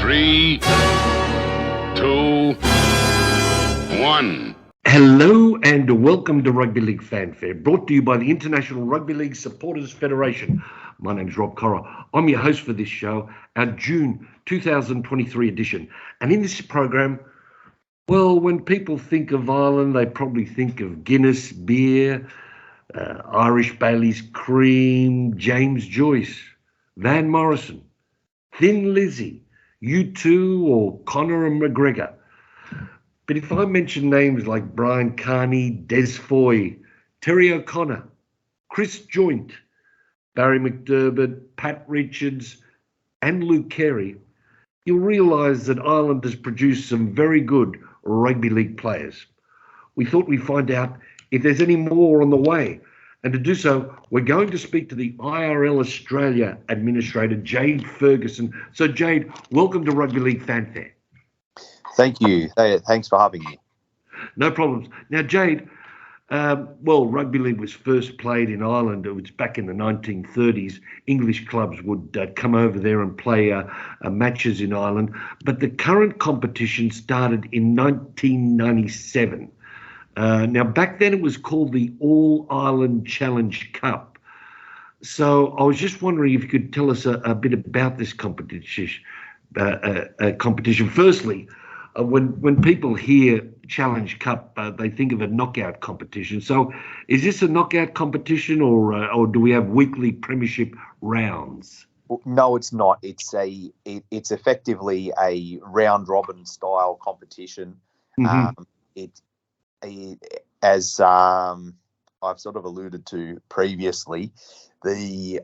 3, 2, 1. Hello and welcome to Rugby League Fanfare, brought to you by the International Rugby League Supporters Federation. My name's Rob Corra. I'm your host for this show, our June 2023 edition. And in this program, well, when people think of Ireland, they probably think of Guinness, beer, Irish Bailey's cream, James Joyce, Van Morrison, Thin Lizzy, U2 or Conor and McGregor. But if I mention names like Brian Carney, Des Foy, Terry O'Connor, Chris Joynt, Barry McDermott, Pat Richards, and Luke Carey, you'll realise that Ireland has produced some very good rugby league players. We thought we'd find out if there's any more on the way. And to do so, we're going to speak to the IRL Australia Administrator, Jade Ferguson. So, Jade, welcome to Rugby League Fanfare. Thank you. Thanks for having me. No problems. Now, Jade, rugby league was first played in Ireland. It was back in the 1930s. English clubs would come over there and play matches in Ireland. But the current competition started in 1997. Now, back then it was called the All-Ireland Challenge Cup. So I was just wondering if you could tell us a bit about this competition. Firstly, when people hear Challenge Cup, they think of a knockout competition. So is this a knockout competition or do we have weekly premiership rounds? No, it's not. It's effectively a round robin style competition. Mm-hmm. As I've sort of alluded to previously, the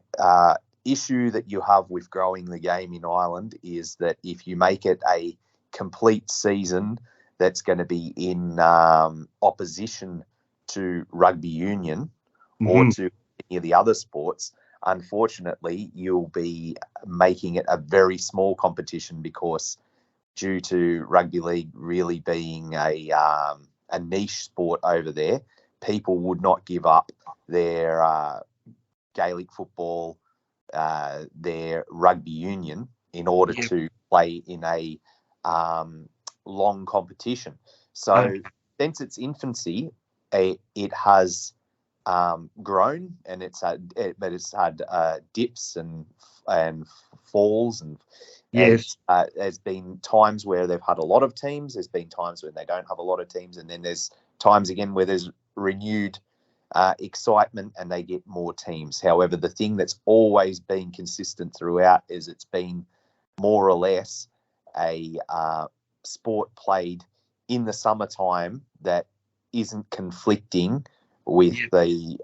issue that you have with growing the game in Ireland is that if you make it a complete season that's going to be in opposition to rugby union or to any of the other sports, unfortunately, you'll be making it a very small competition because due to rugby league really being a niche sport over there, people would not give up their Gaelic football, their rugby union in order to play in a long competition. So since its infancy, it has grown, and it's had dips and falls, and yes, there's been times where they've had a lot of teams. There's been times when they don't have a lot of teams, and then there's times again where there's renewed excitement and they get more teams. However, the thing that's always been consistent throughout is it's been more or less a sport played in the summertime that isn't conflicting with the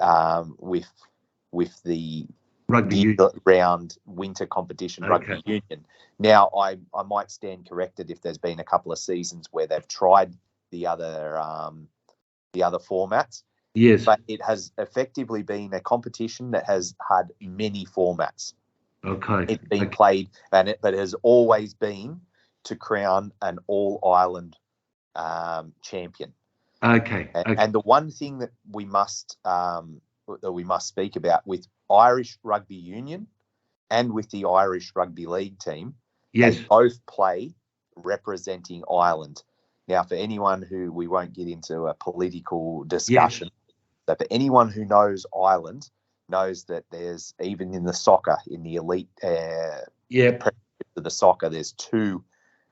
rugby round winter competition rugby union. Now, I might stand corrected if there's been a couple of seasons where they've tried the other formats. Yes, but it has effectively been a competition that has had many formats. Okay, it's been played, but it has always been to crown an All-Ireland champion. Okay. And the one thing that we must speak about with Irish Rugby Union and with the Irish Rugby League team, they both play representing Ireland. Now, for anyone who, we won't get into a political discussion, but for anyone who knows Ireland, knows that there's, even in the soccer, in the elite of the soccer, there's two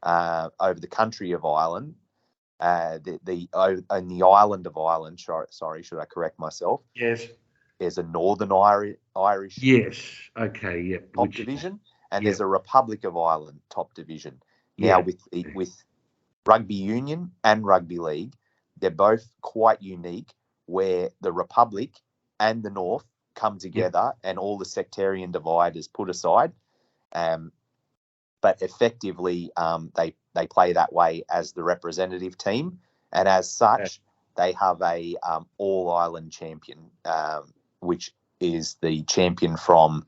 over the country of Ireland. In the island of Ireland, sorry, should I correct myself? Yes. There's a Northern Irish top division, and there's a Republic of Ireland top division. Now, with Rugby Union and Rugby League, they're both quite unique, where the Republic and the North come together and all the sectarian divide is put aside. But effectively, they play that way as the representative team, and as such, they have a All-Ireland champion, which is the champion from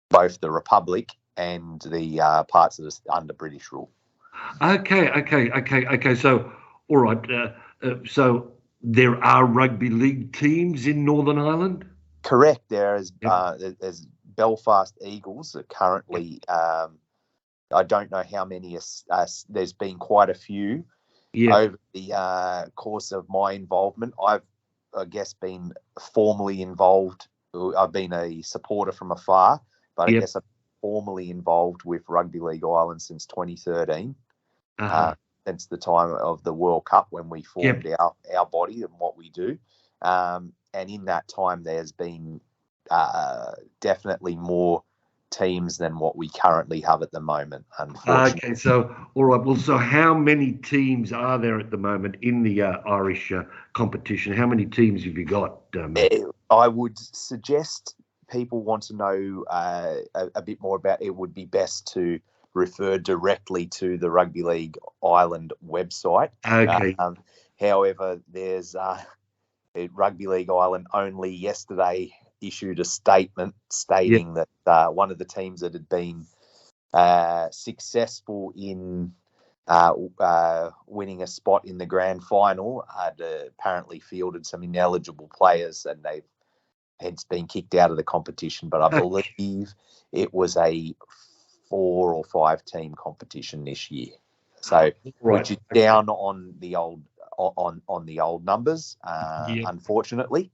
both the Republic and the parts of this under British rule. Okay. So, all right. So there are rugby league teams in Northern Ireland? Correct. There's Belfast Eagles that currently I don't know how many. There's been quite a few Yeah. over the course of my involvement. I've, I guess, been formally involved. I've been a supporter from afar, but I Yep. guess I'm formally involved with Rugby League Ireland since 2013, Uh-huh. since the time of the World Cup when we formed our body and what we do. And in that time, there's been definitely more teams than what we currently have at the moment, unfortunately. Okay, so all right. Well, so how many teams are there at the moment in the Irish competition? How many teams have you got, Matt? I would suggest people want to know a bit more about it. Would be best to refer directly to the Rugby League Ireland website. Okay. However, there's Rugby League Ireland only yesterday issued a statement stating that one of the teams that had been successful in winning a spot in the grand final had apparently fielded some ineligible players, and they've hence been kicked out of the competition. But I believe it was a 4 or 5 team competition this year, so which is down on the old the old numbers, unfortunately.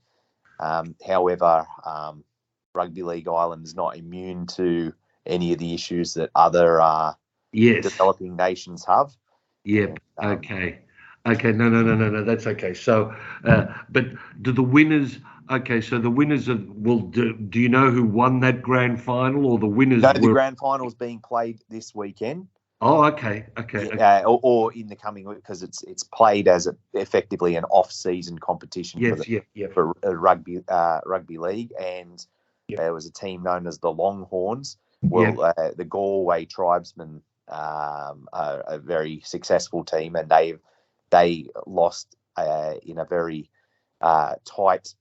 However, Rugby League Ireland is not immune to any of the issues that other developing nations have. Yep. Okay. No. That's okay. So, but do the winners? Okay. So the winners of do you know who won that grand final, or the winners No, were? the grand final is being played this weekend. Oh, okay. Or in the coming week, because it's played as effectively an off-season competition for rugby league, and there was a team known as the Longhorns. Well, the Galway Tribesmen are a very successful team, and they lost in a very tight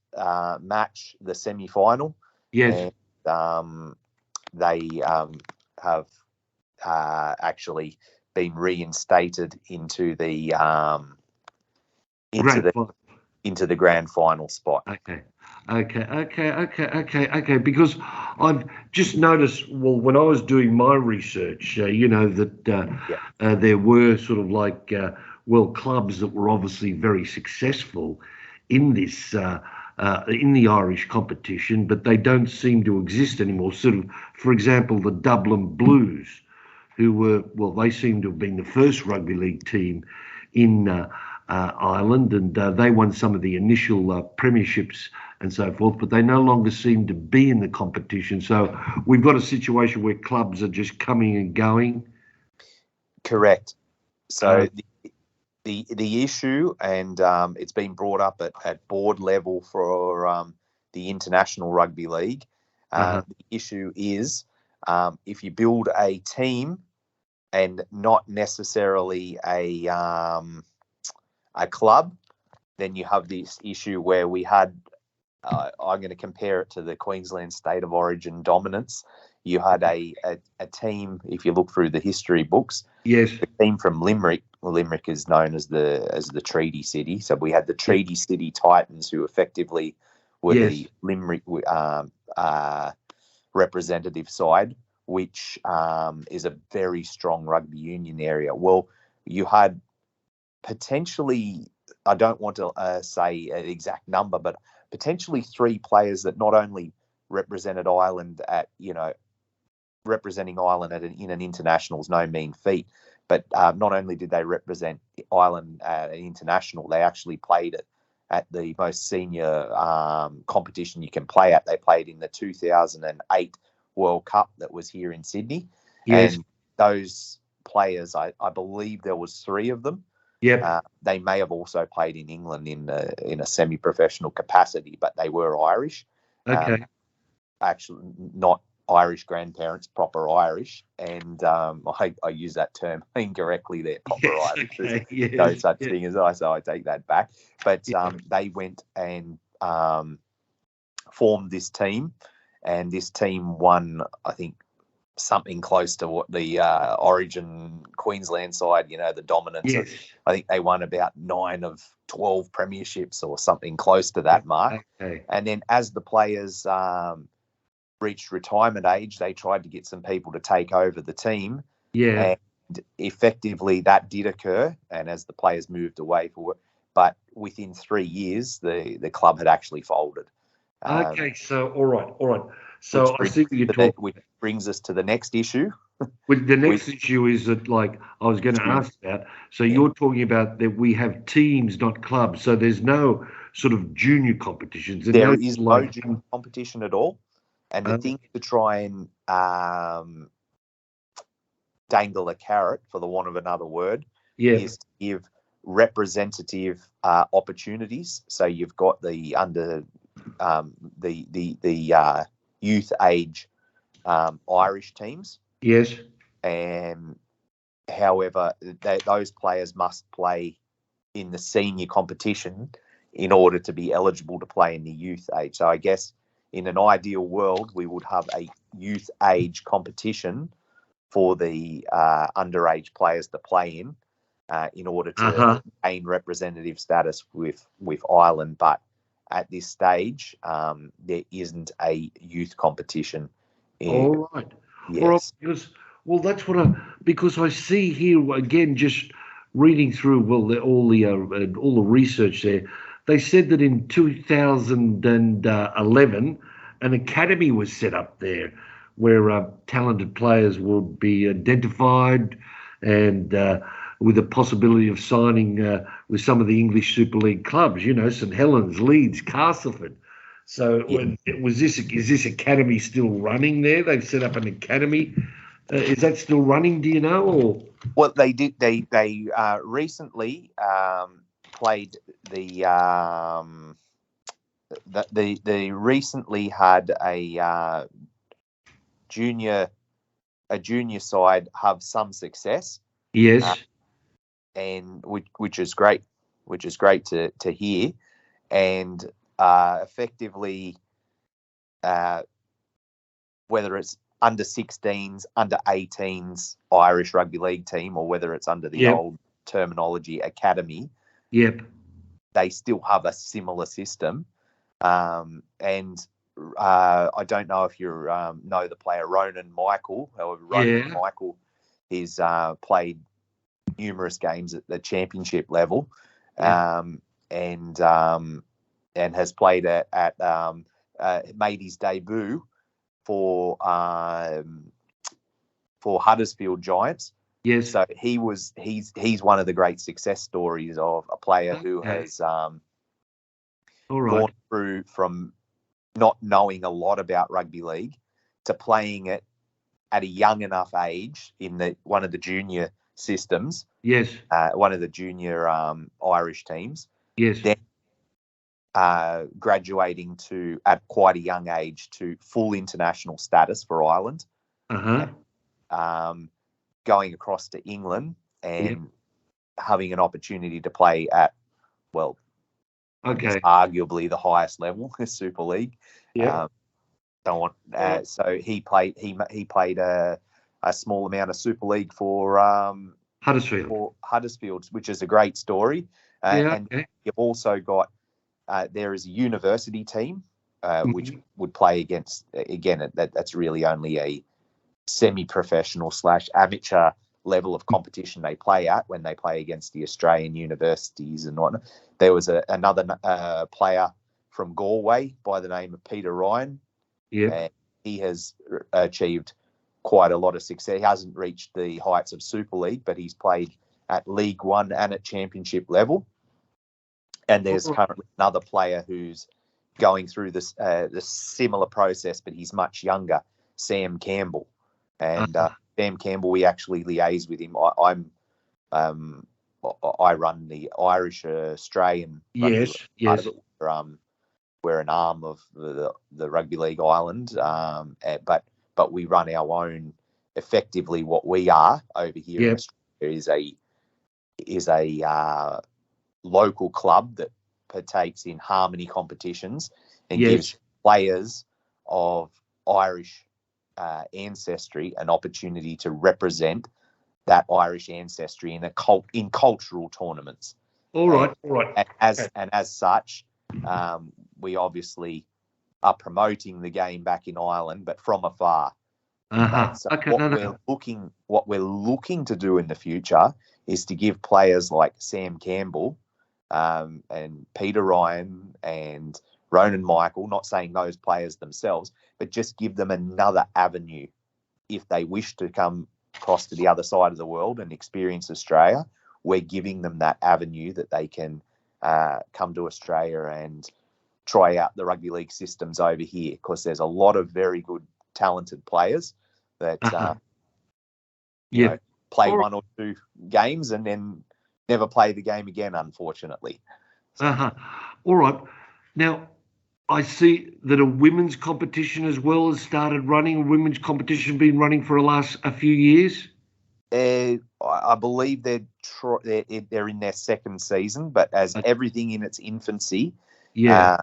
match, the semi-final. Yes. And they have actually been reinstated into the grand final spot. Okay. Because I've just noticed, well, when I was doing my research, that there were sort of like, clubs that were obviously very successful in this, in the Irish competition, but they don't seem to exist anymore. Sort of, for example, the Dublin Blues, who were, they seem to have been the first rugby league team in Ireland, and they won some of the initial premierships and so forth, but they no longer seem to be in the competition. So we've got a situation where clubs are just coming and going. Correct. So the issue, and it's been brought up at board level for the International Rugby League. The issue is if you build a team and not necessarily a club, then you have this issue where we had, I'm going to compare it to the Queensland State of Origin dominance. You had a team, if you look through the history books, the team from Limerick. Well, Limerick is known as the Treaty City. So we had the Treaty City Titans, who effectively were the Limerick representative side, which is a very strong rugby union area. Well, you had potentially, I don't want to say an exact number, but potentially 3 players that not only represented Ireland representing Ireland in an international is no mean feat, but not only did they represent Ireland at an international, they actually played it at the most senior competition you can play at. They played in the 2008 World Cup that was here in Sydney. Yes. And those players, I believe there was 3 of them. They may have also played in England in a semi-professional capacity, but they were Irish. Okay. Actually, not Irish grandparents, proper Irish. And I use that term incorrectly there, proper Irish. There's no such thing as I, so I take that back. But they went and formed this team, and this team won, I think, something close to what the Origin Queensland side, the dominance. Yes. I think they won about 9 of 12 premierships or something close to that mark. Okay. And then as the players reached retirement age, they tried to get some people to take over the team. Yeah. And effectively that did occur, and as the players moved away for it, but within 3 years, the club had actually folded. Okay. So, all right. Which So I brings, see what you're talking. which brings us to the next issue. Well, the With next issue is that, like, I was going to ask about. So you're talking about that we have teams, not clubs. So there's no sort of junior competitions. And there no, is no like, junior competition at all, and the uh, thing to try and dangle a carrot, for the want of another word, yeah, is to give representative opportunities. So you've got the under the youth age Irish teams, yes, and however those players must play in the senior competition in order to be eligible to play in the youth age. So I guess in an ideal world, we would have a youth age competition for the underage players to play in order to gain representative status with Ireland. But at this stage, there isn't a youth competition. all right, all right. Yes. Because, well, that's what because I see here again, just reading through all the research there. They said that in 2011, an academy was set up there where talented players would be identified and with the possibility of signing with some of the English Super League clubs, St Helens, Leeds, Castleford. So Yeah. is this academy still running there? They've set up an academy. Is that still running? Do you know? Or Well, they did. They recently played they recently had junior a junior side have some success, yes, and which is great, to hear, and effectively, whether it's under 16s, under 18s Irish rugby league team, or whether it's under the yep, old terminology academy, yep, they still have a similar system. And I don't know if you know the player Ronan Michael. However, Ronan yeah, Michael is played numerous games at the championship level, yeah. and has played made his debut for Huddersfield Giants. Yes. So he's one of the great success stories of a player who Okay. has All right. gone through from not knowing a lot about rugby league to playing it at a young enough age in one of the junior systems, Yes. one of the junior Irish teams, Yes. then graduating to at quite a young age to full international status for Ireland, Uh-huh. going across to England Yep. and having an opportunity to play at, well, I guess Okay. arguably the highest level, Super League. Yep. So he played a small amount of Super League for Huddersfield. Huddersfield, which is a great story. Yeah. And Okay. you've also got there is a university team which Mhm. would play against, again, that's really only a semi-professional / amateur level of competition they play at when they play against the Australian universities and whatnot. There was another player from Galway by the name of Peter Ryan, Yep. and he has achieved quite a lot of success. He hasn't reached the heights of Super League, but he's played at League One and at Championship level. And there's currently another player who's going through this the similar process, but he's much younger, Sam Campbell. And Sam Campbell, we actually liaise with him. I run the Irish Australian rugby Yes. league. Yes. We're an arm of the Rugby League Ireland, but we run our own. Effectively, what we are over here in Yep. Australia is a local club that partakes in harmony competitions and gives Yes. players of Irish ancestry an opportunity to represent that Irish ancestry in cultural tournaments. All right. All right. And as such, we obviously are promoting the game back in Ireland, but from afar. Uh-huh. So Okay, no. what we're looking to do in the future is to give players like Sam Campbell and Peter Ryan and Ronan Michael, not saying those players themselves, but just give them another avenue if they wish to come across to the other side of the world and experience Australia. We're giving them that avenue that they can come to Australia and try out the rugby league systems over here, because there's a lot of very good, talented players that Uh-huh. play All right. one or two games and then never play the game again, unfortunately. So, Uh-huh. All right. Now, I see that a women's competition as well has started running. A women's competition been running for a few years. I believe they're in their second season, but as everything in its infancy, Yeah.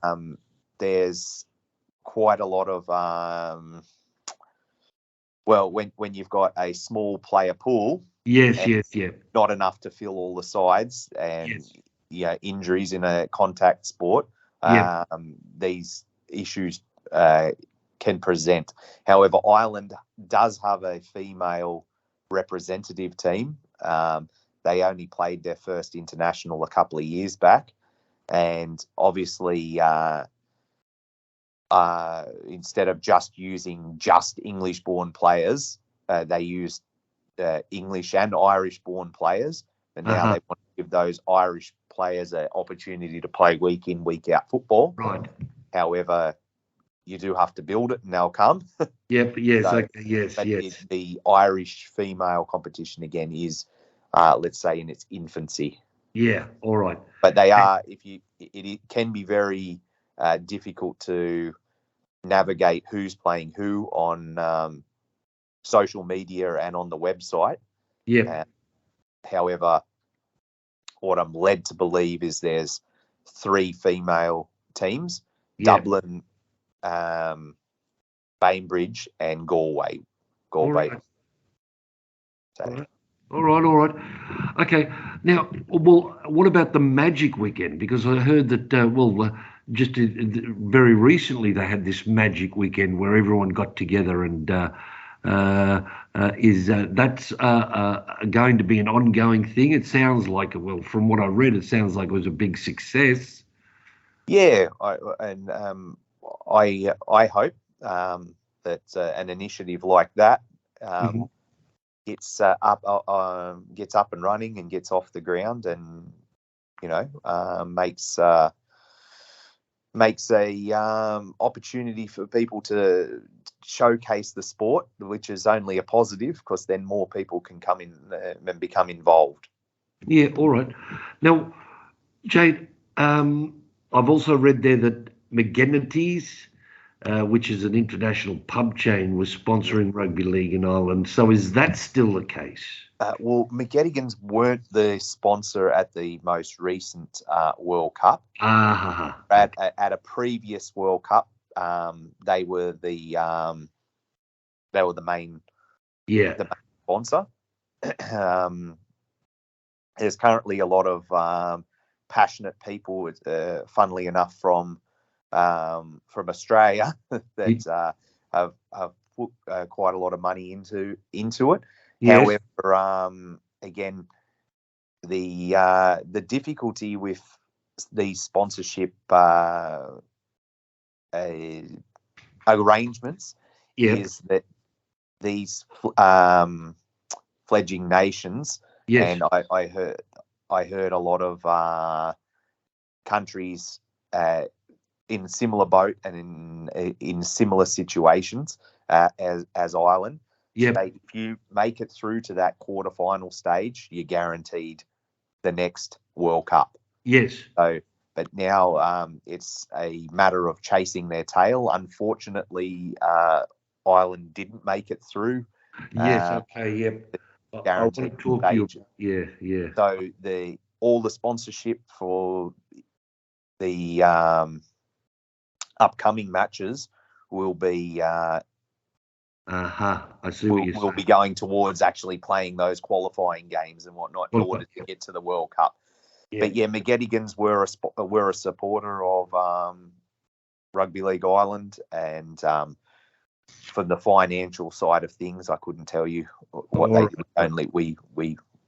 there's quite a lot of when you've got a small player pool, Yes. and Yes. Yeah. not enough to fill all the sides, and injuries in a contact sport, Yeah. these issues can present. However, Ireland does have a female representative team. They only played their first international a couple of years back, and obviously instead of just using just English-born players, they used English and Irish-born players, and now they want to give those Irish players an opportunity to play week in, week out football. Right. However, you do have to build it, and they'll come. Yep. Yes. So, Okay. Yes. but Yes. the Irish female competition again is, let's say, in its infancy. Yeah. All right. But they are, it can be very difficult to navigate who's playing who on social media and on the website. Yep. However, what I'm led to believe is there's 3 female teams: Yep. Dublin, Bainbridge, and Galway. All right. So, All right. Okay. Now, well, what about the Magic Weekend? Because I heard that, just very recently they had this Magic Weekend where everyone got together, and that's going to be an ongoing thing? It sounds like, well, from what I read, it sounds like it was a big success. yeah, I hope that an initiative like that Mhm. gets gets up and running and gets off the ground, and makes a opportunity for people to showcase the sport, which is only a positive, because then more people can come in and become involved. Yeah. All right. Now, Jade, I've also read there that McGennity's, which is an international pub chain, was sponsoring rugby league in Ireland. So is that still the case? Well, McGettigans weren't the sponsor at the most recent World Cup. At a previous World Cup, they were the main sponsor. There's currently a lot of passionate people, funnily enough, from Australia that have put quite a lot of money into it. Yes. However, again, the difficulty with these sponsorship arrangements is that these fledgling nations, and I heard a lot of countries in similar boat and in similar situations as Ireland. If you make it through to that quarterfinal stage, you're guaranteed the next World Cup. Yes. So, but now it's a matter of chasing their tail. Unfortunately, Ireland didn't make it through. Yes. Okay. Yep. I want to Guaranteed talk stage. to you. Yeah. So all the sponsorship for the upcoming matches will be I see what you're saying. will be going towards actually playing those qualifying games and whatnot in order to get to the World Cup. Yeah. But yeah, McGettigans were a supporter of Rugby League Ireland, and for the financial side of things, I couldn't tell you what they do.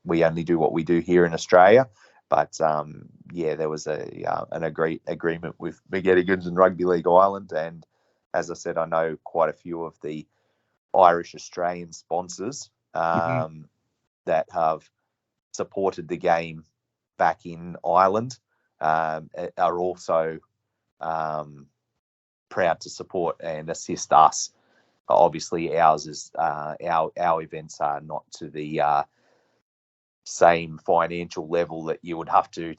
We only do what we do here in Australia. But there was an agreement with McGettigans and Rugby League Ireland, and as I said, I know quite a few of the Irish Australian sponsors that have supported the game back in Ireland are also proud to support and assist us. Obviously, ours is our events are not to the same financial level that you would have to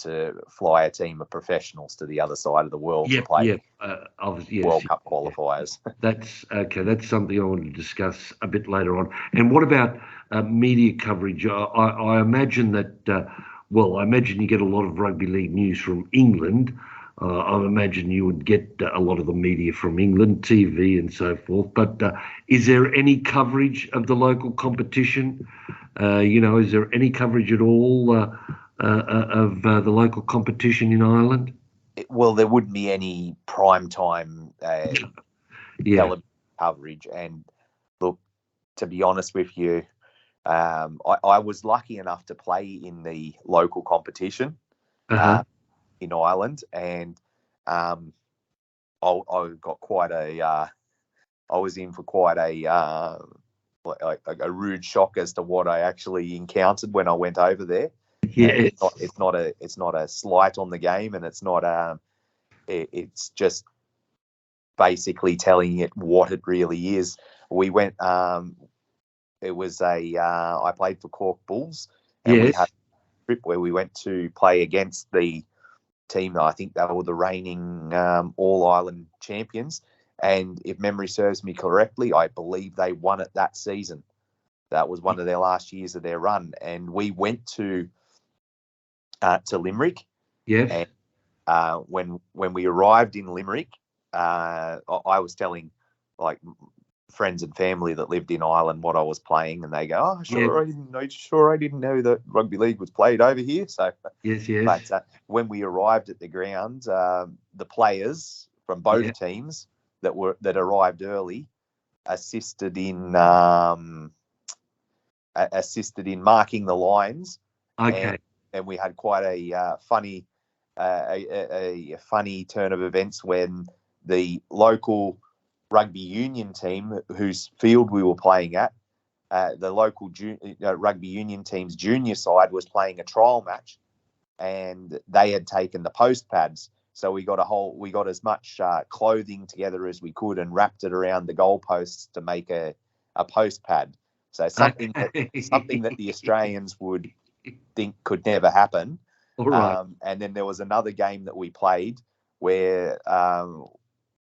fly a team of professionals to the other side of the world to play World Cup qualifiers. That's okay. That's something I want to discuss a bit later on. And what about media coverage? I imagine that, I imagine you get a lot of rugby league news from England. I imagine you would get a lot of the media from England, TV and so forth. But is there any coverage of the local competition? Is there any coverage at all of the local competition in Ireland? Well, there wouldn't be any prime time television coverage. And look, to be honest with you, I was lucky enough to play in the local competition in Ireland, and I got quite I was in for quite a rude shock as to what I actually encountered when I went over there. Yeah, it's not a slight on the game, and it's not it's just basically telling it what it really is. We went. It was I played for Cork Bulls, and we had a trip where we went to play against the team. I think they were the reigning All Ireland champions. And if memory serves me correctly, I believe they won it that season. That was one of their last years of their run. And we went to Limerick. Yes. And when we arrived in Limerick, I was telling friends and family that lived in Ireland what I was playing, and they go, "Oh, sure, I didn't know that rugby league was played over here." So yes. But when we arrived at the ground, the players from both teams that arrived early assisted in marking the lines. Okay. And we had quite a funny funny turn of events when the local rugby union team, whose field we were playing at, the local rugby union team's junior side was playing a trial match, and they had taken the post pads. So we got as much clothing together as we could and wrapped it around the goalposts to make a post pad. So something that the Australians would think could never happen. All right. And then there was another game that we played where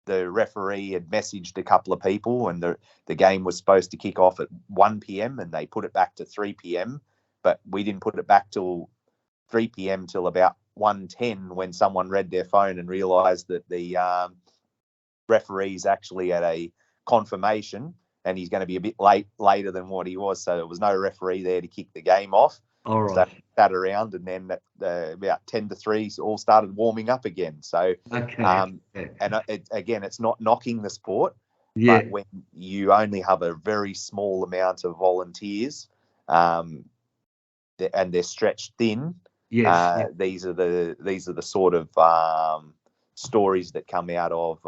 the referee had messaged a couple of people, and the game was supposed to kick off at 1 p.m. and they put it back to 3 p.m. But we didn't put it back till 3 p.m. till about 1:10 when someone read their phone and realised that the referee's actually at a confirmation and he's going to be a bit later than what he was. So there was no referee there to kick the game off. All right. So we sat around, and then about 10 to 3 all started warming up again. So, and it's not knocking the sport, but when you only have a very small amount of volunteers, and they're stretched thin, these are the sort of stories that come out of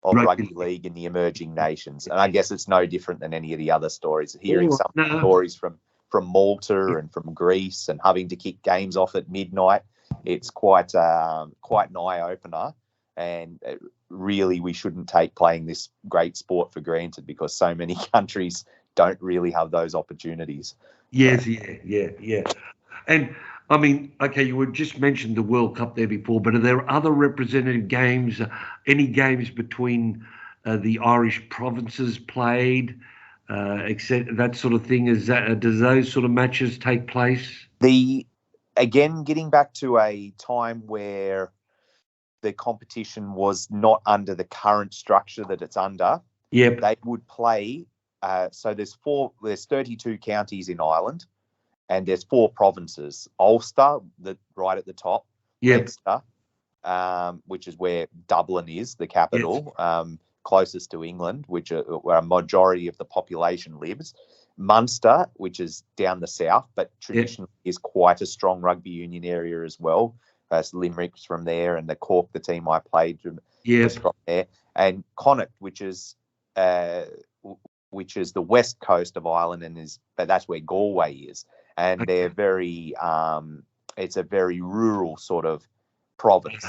rugby league in the emerging nations. And I guess it's no different than any of the other stories. Hearing stories from Malta and from Greece and having to kick games off at midnight, it's quite an eye-opener. And really, we shouldn't take playing this great sport for granted, because so many countries don't really have those opportunities. Yes, yeah. And I mean, okay, you had just mentioned the World Cup there before, but are there other representative games, any games between the Irish provinces played, except that sort of thing? Does those sort of matches take place? Again, getting back to a time where the competition was not under the current structure that it's under. Yep. They would play. So there's 32 counties in Ireland, and there's 4 provinces. Ulster, right at the top. Yep. Leinster, which is where Dublin is, the capital. closest to England, where a majority of the population lives. Munster, which is down the south, but traditionally is quite a strong rugby union area as well. Limerick's from there, and the Cork, the team I played, was from there. And Connacht, which is the west coast of Ireland, but that's where Galway is, and they're very. It's a very rural sort of province.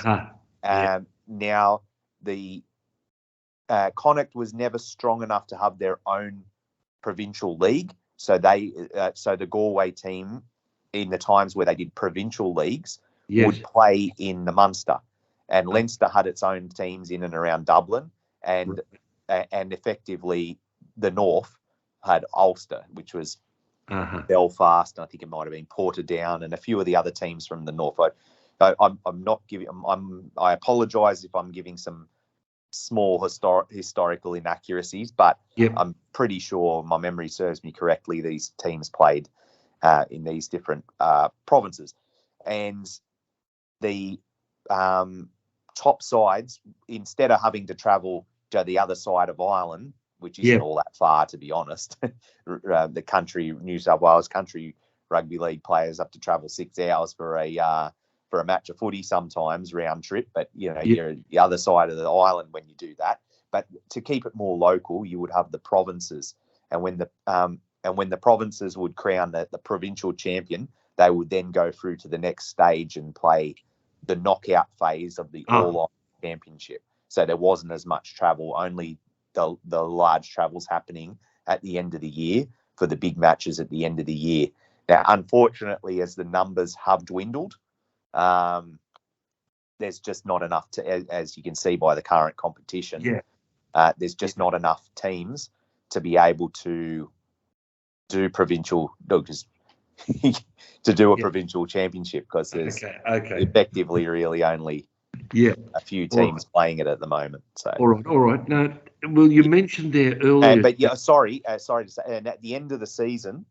Now, the Connacht was never strong enough to have their own provincial league, so the Galway team, in the times where they did provincial leagues, would play in the Munster, and Leinster had its own teams in and around Dublin, and effectively the North had Ulster, which was Belfast, and I think it might have been Portadown, and a few of the other teams from the North. I'm not giving. I apologise if I'm giving some small historical inaccuracies, but I'm pretty sure my memory serves me correctly. These teams played in these different provinces, and the top sides, instead of having to travel to the other side of Ireland, which isn't all that far, to be honest, the country, New South Wales country rugby league players have to travel 6 hours for a match of footy sometimes round trip, but you're the other side of the island when you do that. But to keep it more local, you would have the provinces, and when the provinces would crown the provincial champion, they would then go through to the next stage and play the knockout phase of the All-Ireland Championship. So there wasn't as much travel, only the large travels happening at the end of the year for the big matches at the end of the year. Now, unfortunately, as the numbers have dwindled, there's just not enough as you can see by the current competition. There's just not enough teams to be able to do provincial, to do a provincial championship, because there's effectively really only a few teams playing it at the moment. So all right. Now, well, you mentioned there earlier, sorry to say, and at the end of the season,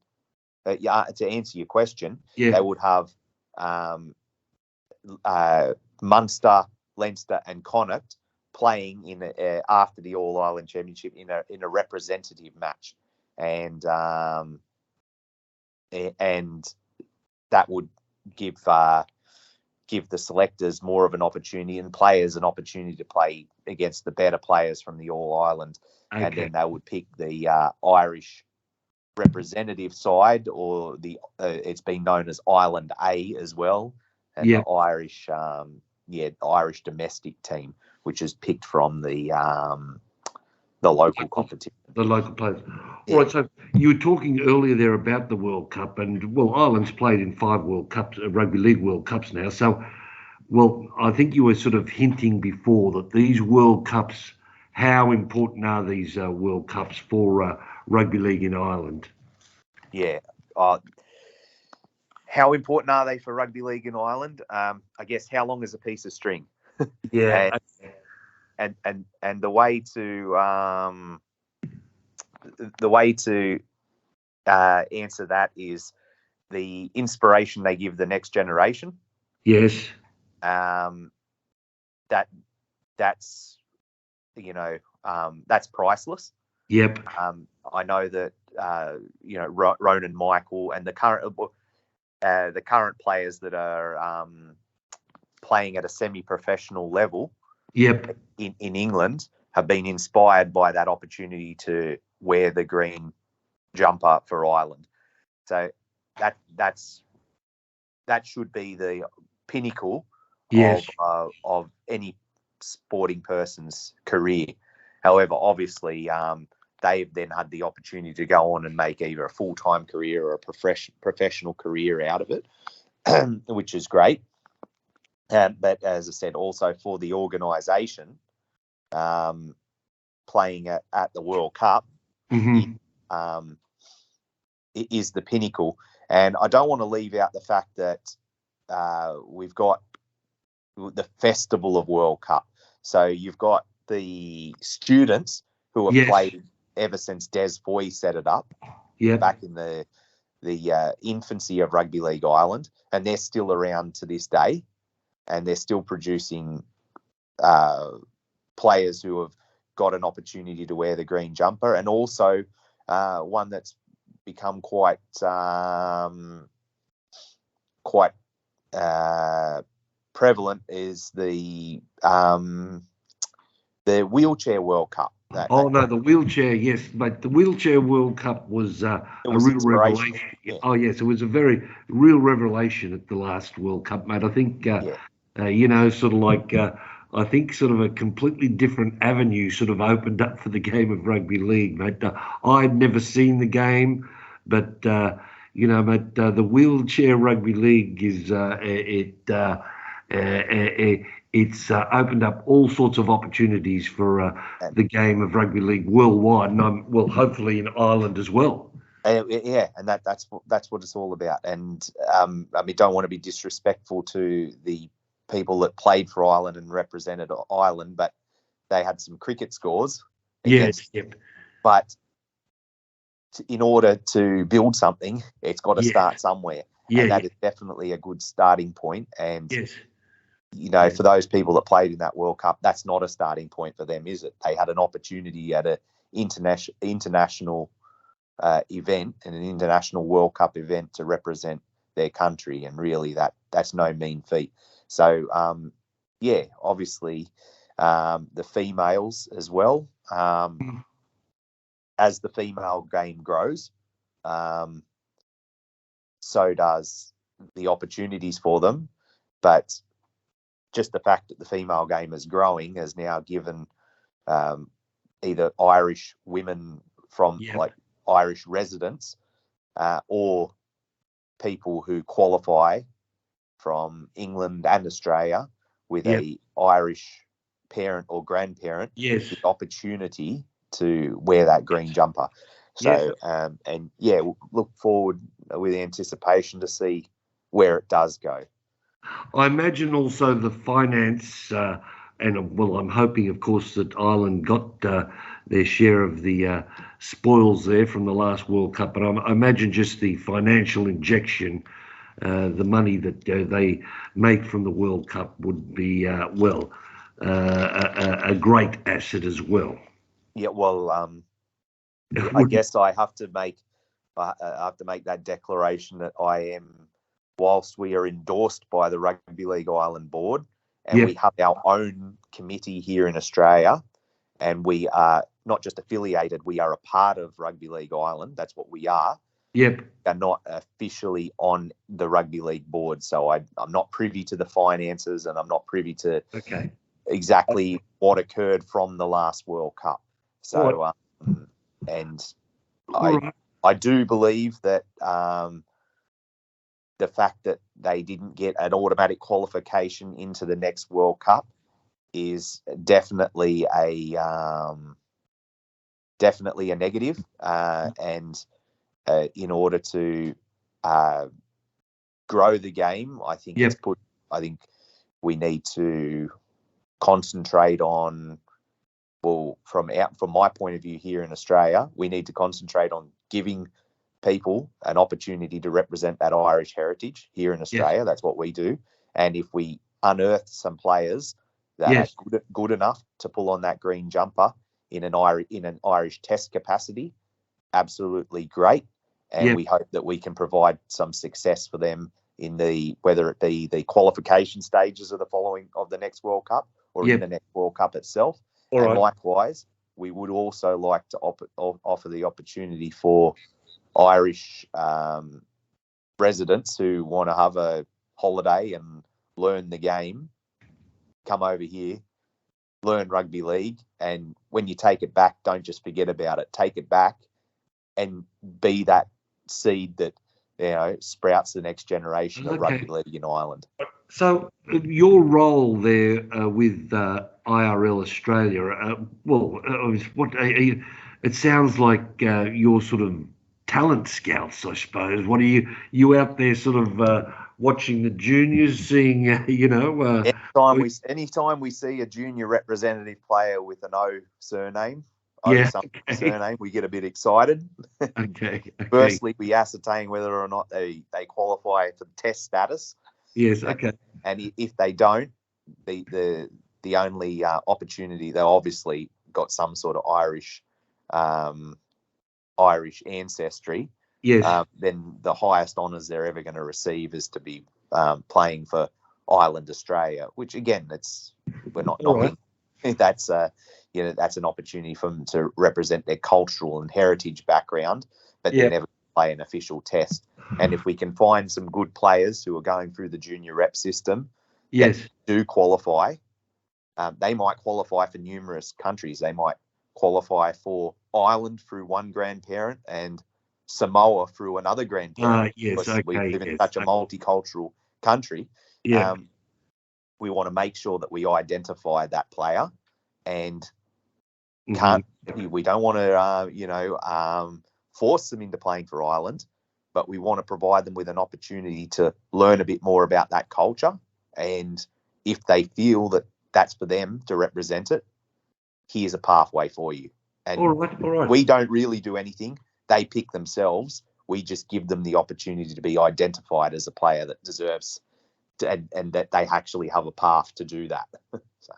to answer your question, they would have Munster, Leinster, and Connacht playing in after the All Ireland Championship in a representative match, and that would give the selectors more of an opportunity and players an opportunity to play against the better players from the All Ireland, and then they would pick the Irish representative side, or it's been known as Ireland A as well, and the Irish Irish domestic team, which is picked from the local competition. The local players. All right, so you were talking earlier there about the World Cup, and well, Ireland's played in 5 World Cups, Rugby League World Cups now. So, well, I think you were sort of hinting before that these World Cups, how important are these World Cups for Rugby League in Ireland? Yeah. How important are they for Rugby League in Ireland? I guess how long is a piece of string? And the way to answer that is the inspiration they give the next generation. Yes. That's that's priceless. Yep. I know that Ronan Michael and the current players that are playing at a semi-professional level in England have been inspired by that opportunity to wear the green jumper for Ireland. So that should be the pinnacle of any sporting person's career. However, obviously, they've then had the opportunity to go on and make either a full-time career or a professional career out of it, which is great. But as I said, also for the organisation, playing at the World Cup it is the pinnacle. And I don't want to leave out the fact that we've got the Festival of World Cup. So you've got the students who have played ever since Des Foy set it up back in the infancy of Rugby League Ireland, and they're still around to this day, and they're still producing players who have got an opportunity to wear the green jumper, and also one that's become quite prevalent is the wheelchair World Cup. The wheelchair, yes, mate. The wheelchair World Cup was a real revelation. Yeah. Oh, yes, it was a very real revelation at the last World Cup, mate. I think, sort of like, I think sort of a completely different avenue sort of opened up for the game of rugby league, mate. I'd never seen the game, but, mate, the wheelchair rugby league is, it's opened up all sorts of opportunities for the game of rugby league worldwide, and hopefully in Ireland as well. Yeah, and that's what it's all about. And I mean, don't want to be disrespectful to the people that played for Ireland and represented Ireland, but they had some cricket scores. Yes, yep. But in order to build something, it's got to start somewhere, and that is definitely a good starting point. And yes. For those people that played in that World Cup, that's not a starting point for them, is it? They had an opportunity at an international event and an international World Cup event to represent their country, and really that's no mean feat. So, obviously, the females as well. As the female game grows, so does the opportunities for them, but just the fact that the female game is growing has now given either Irish women from like Irish residents or people who qualify from England and Australia with a Irish parent or grandparent the opportunity to wear that green jumper. So, we'll look forward with anticipation to see where it does go. I imagine also the finance, I'm hoping, of course, that Ireland got their share of the spoils there from the last World Cup, but I imagine just the financial injection, the money that they make from the World Cup would be, a great asset as well. Yeah, well, I guess I have to make that declaration that I am, whilst we are endorsed by the Rugby League Ireland board, and we have our own committee here in Australia, and we are not just affiliated, we are a part of Rugby League Ireland. That's what we are. Yep. Are not officially on the Rugby League board, so I'm not privy to the finances, and I'm not privy to exactly what occurred from the last World Cup. So, I do believe that the fact that they didn't get an automatic qualification into the next World Cup is definitely a negative. And in order to grow the game, I think I think we need to concentrate on. Well, from my point of view here in Australia, we need to concentrate on giving people an opportunity to represent that Irish heritage here in Australia. That's what we do. And if we unearth some players that are good enough to pull on that green jumper in an Irish test capacity, absolutely great. And we hope that we can provide some success for them in whether it be the qualification stages of the next World Cup or in the next World Cup itself. Likewise, we would also like to offer the opportunity for Irish residents who want to have a holiday and learn the game, come over here, learn rugby league, and when you take it back, don't just forget about it. Take it back and be that seed that sprouts the next generation of rugby league in Ireland. So your role there with IRL Australia, it sounds like you're sort of talent scouts, I suppose. What are you out there sort of watching the juniors, seeing, Anytime we see a junior representative player with an O surname, surname, we get a bit excited. Okay. Firstly, we ascertain whether or not they qualify for test status. Yes, okay. And if they don't, the only opportunity, they obviously got some sort of Irish ancestry, Yes. then the highest honours they're ever going to receive is to be playing for Ireland, Australia. Which again, we're not All knocking. Right. That's that's an opportunity for them to represent their cultural and heritage background, but they never play an official test. And if we can find some good players who are going through the junior rep system, yes, that do qualify, they might qualify for numerous countries. They might qualify for Ireland through one grandparent and Samoa through another grandparent. yes, Because we okay, live in yes, such a multicultural country. yeah, We want to make sure that we identify that player, and we don't want to force them into playing for Ireland, but we want to provide them with an opportunity to learn a bit more about that culture. And if they feel that that's for them to represent it, here's a pathway for you. And all right. We don't really do anything. They pick themselves. We just give them the opportunity to be identified as a player that deserves and that they actually have a path to do that. So,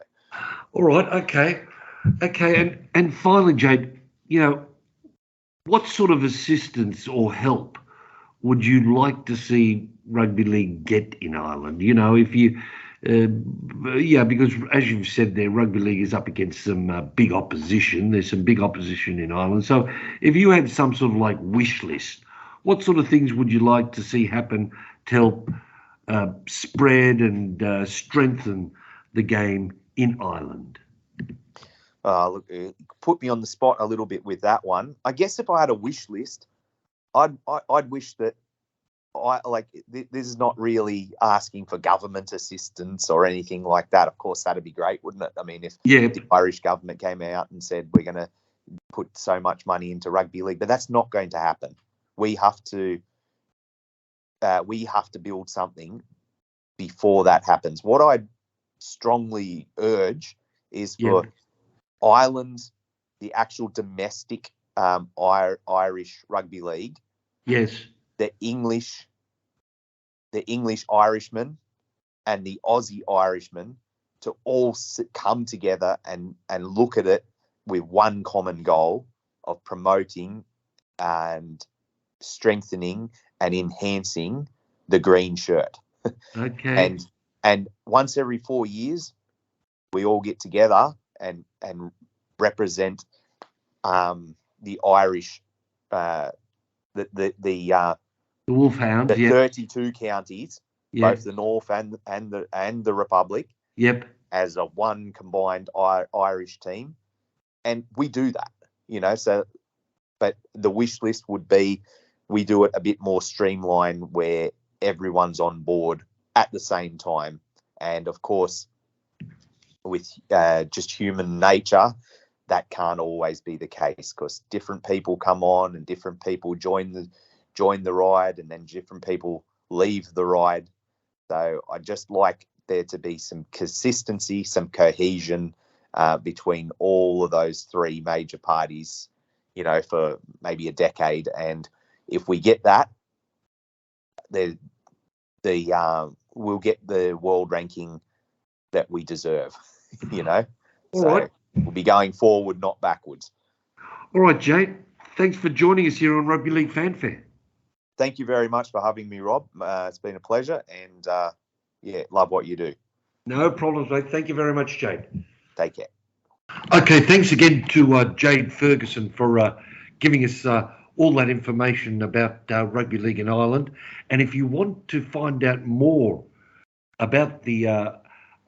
all right, okay, and finally, Jade, what sort of assistance or help would you like to see rugby league get in Ireland? If you, because as you've said there, rugby league is up against some big opposition. There's some big opposition in Ireland. So if you had some sort of like wish list, what sort of things would you like to see happen to help spread and strengthen the game in Ireland? Look, put me on the spot a little bit with that one. I guess if I had a wish list, I'd wish that this is not really asking for government assistance or anything like that. Of course, that'd be great, wouldn't it? I mean, if the Irish government came out and said we're going to put so much money into rugby league, but that's not going to happen. We have to build something before that happens. What I strongly urge is for Ireland, the actual domestic Irish rugby league. Yes. The English Irishmen and the Aussie Irishmen to all come together and look at it with one common goal of promoting and strengthening and enhancing the green shirt. Okay. And once every 4 years, we all get together and represent the Irish, the Wolfhounds, the 32 counties, both the North and the Republic. Yep. As a one combined Irish team, and we do that, So, but the wish list would be we do it a bit more streamlined, where everyone's on board at the same time, and of course, with just human nature, that can't always be the case because different people come on and different people join the ride, and then different people leave the ride. So I just like there to be some consistency, some cohesion between all of those three major parties, for maybe a decade. And if we get that, we'll get the world ranking that we deserve, All so right. We'll be going forward, not backwards. All right, Jade. Thanks for joining us here on Rugby League Fanfare. Thank you very much for having me, Rob. It's been a pleasure, and love what you do. No problems, mate. Thank you very much, Jade. Take care. Okay, thanks again to Jade Ferguson for giving us all that information about rugby league in Ireland. And if you want to find out more about the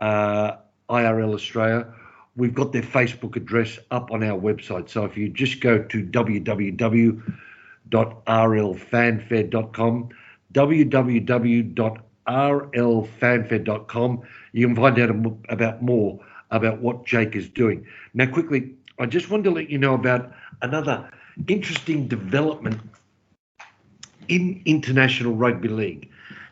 IRL Australia, we've got their Facebook address up on our website. So if you just go to www.rlfanfare.com, www.rlfanfare.com, you can find out about more about what Jake is doing. Now, quickly, I just wanted to let you know about another interesting development in International Rugby League.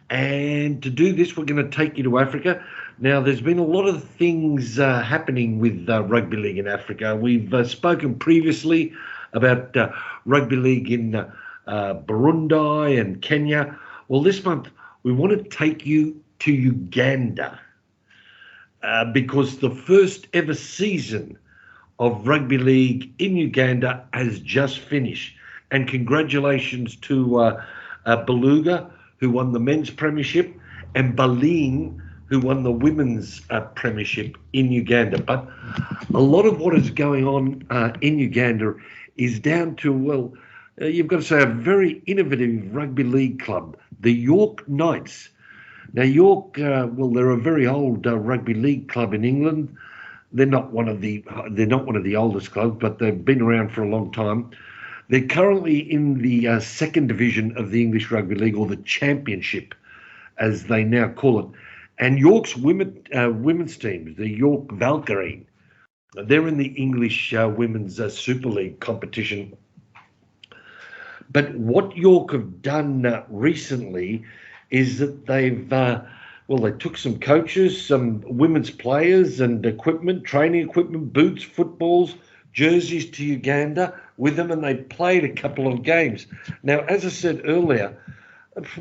And to do this, we're going to take you to Africa. Now, there's been a lot of things happening with Rugby League in Africa. We've spoken previously about Rugby League in Burundi and Kenya. Well, this month, we want to take you to Uganda because the first ever season of rugby league in Uganda has just finished. And congratulations to Beluga, who won the men's premiership, and Baleen, who won the women's premiership in Uganda. But a lot of what is going on in Uganda is down to, well, you've got to say, a very innovative rugby league club, the York Knights. Now, York, well, they're a very old rugby league club in England. They're not one of the oldest clubs, but they've been around for a long time. They're currently in the second division of the English Rugby League, or the Championship, as they now call it. And York's women's teams, the York Valkyrie, they're in the English Women's Super League competition. But what York have done recently is that they've, they took some coaches, some women's players and equipment, training equipment, boots, footballs, jerseys to Uganda with them, and they played a couple of games. Now, as I said earlier,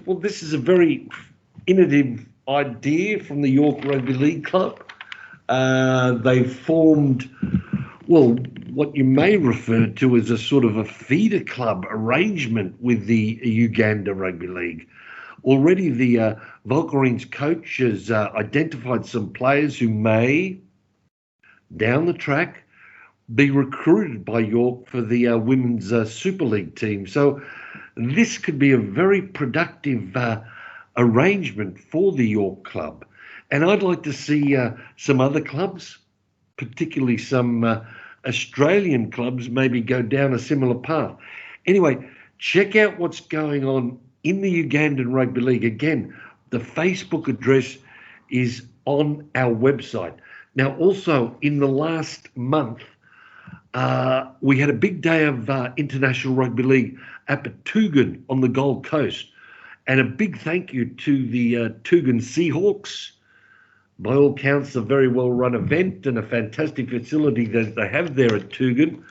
well, this is a very innovative idea from the York Rugby League Club. They formed, well, what you may refer to as a sort of a feeder club arrangement with the Uganda Rugby League. Already the Valkyries coach has identified some players who may, down the track, be recruited by York for the Women's Super League team. So this could be a very productive arrangement for the York club. And I'd like to see some other clubs, particularly some Australian clubs, maybe go down a similar path. Anyway, check out what's going on in the Ugandan Rugby League. Again, the Facebook address is on our website. Now, also in the last month, we had a big day of international rugby league up at Tugun on the Gold Coast. And a big thank you to the Tugun Seahawks. By all counts, a very well-run event and a fantastic facility that they have there at Tugun.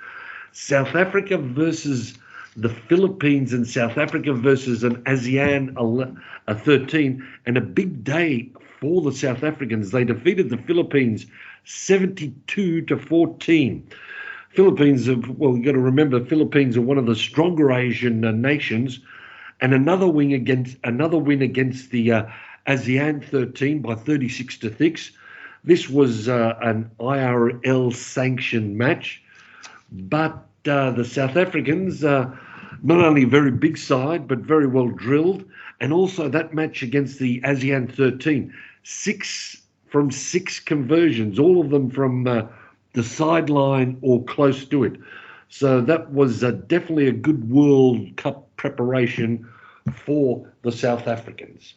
South Africa versus the Philippines, and South Africa versus an ASEAN 13, and a big day for the South Africans. They defeated the Philippines 72-14. Philippines, well, you've got to remember, the Philippines are one of the stronger Asian nations, and another win against the ASEAN 13 by 36-6. This was an IRL sanctioned match, but the South Africans, not only a very big side, but very well drilled, and also that match against the ASEAN 13, 6 from 6 conversions, all of them from the sideline or close to it. So that was definitely a good World Cup preparation for the South Africans.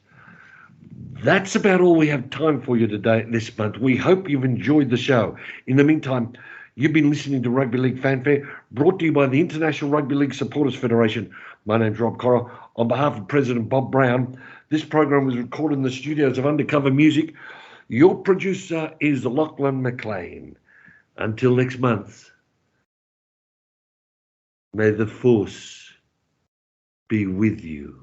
That's about all we have time for you today, this month. We hope you've enjoyed the show. In the meantime, you've been listening to Rugby League Fanfare, brought to you by the International Rugby League Supporters Federation. My name's Rob Corra. On behalf of President Bob Brown, this program was recorded in the studios of Undercover Music. Your producer is Lachlan McLean. Until next month, may the force be with you.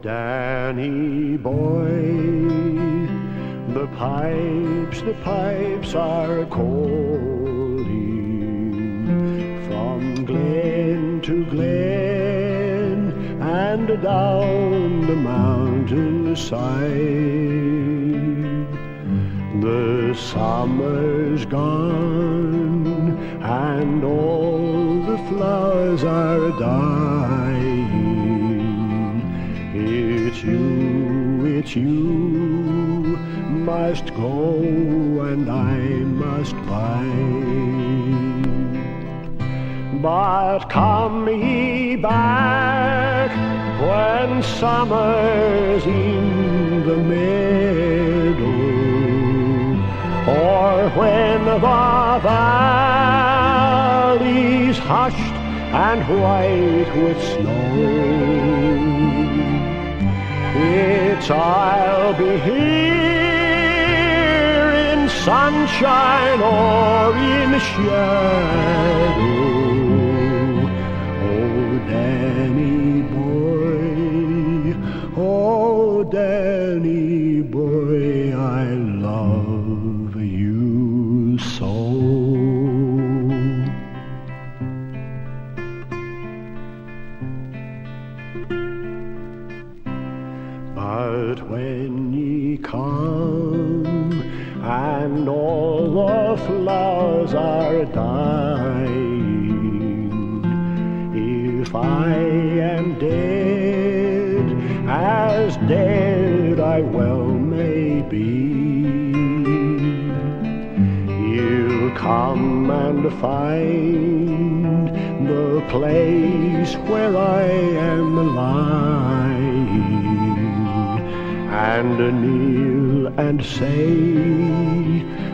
Danny boy, the pipes are calling from glen to glen and down the mountainside. The summer's gone and all the flowers are dying. It's you must go and I must bide. But come ye back when summer's in the meadow, or when the valley's hushed and white with snow. I'll be here in sunshine or in shadow. Oh, Danny boy, I love you so. But when ye come and all the flowers are dying, if I am dead, as dead I well may be, you'll come and find the place where I am lying, and kneel and say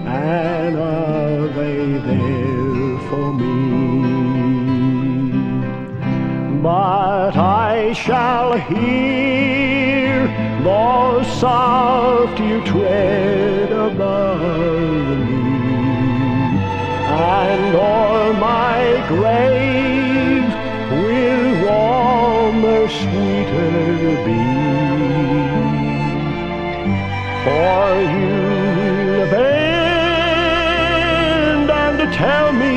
an Ave there for me. But I shall hear the soft you tread above me, and o'er my grave will warmer, sweeter be. For you will bend and tell me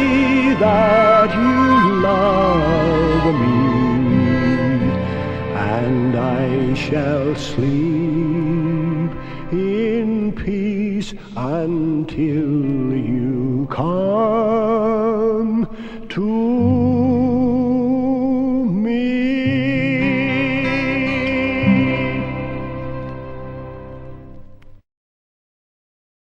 that you love me, and I shall sleep in peace until you come to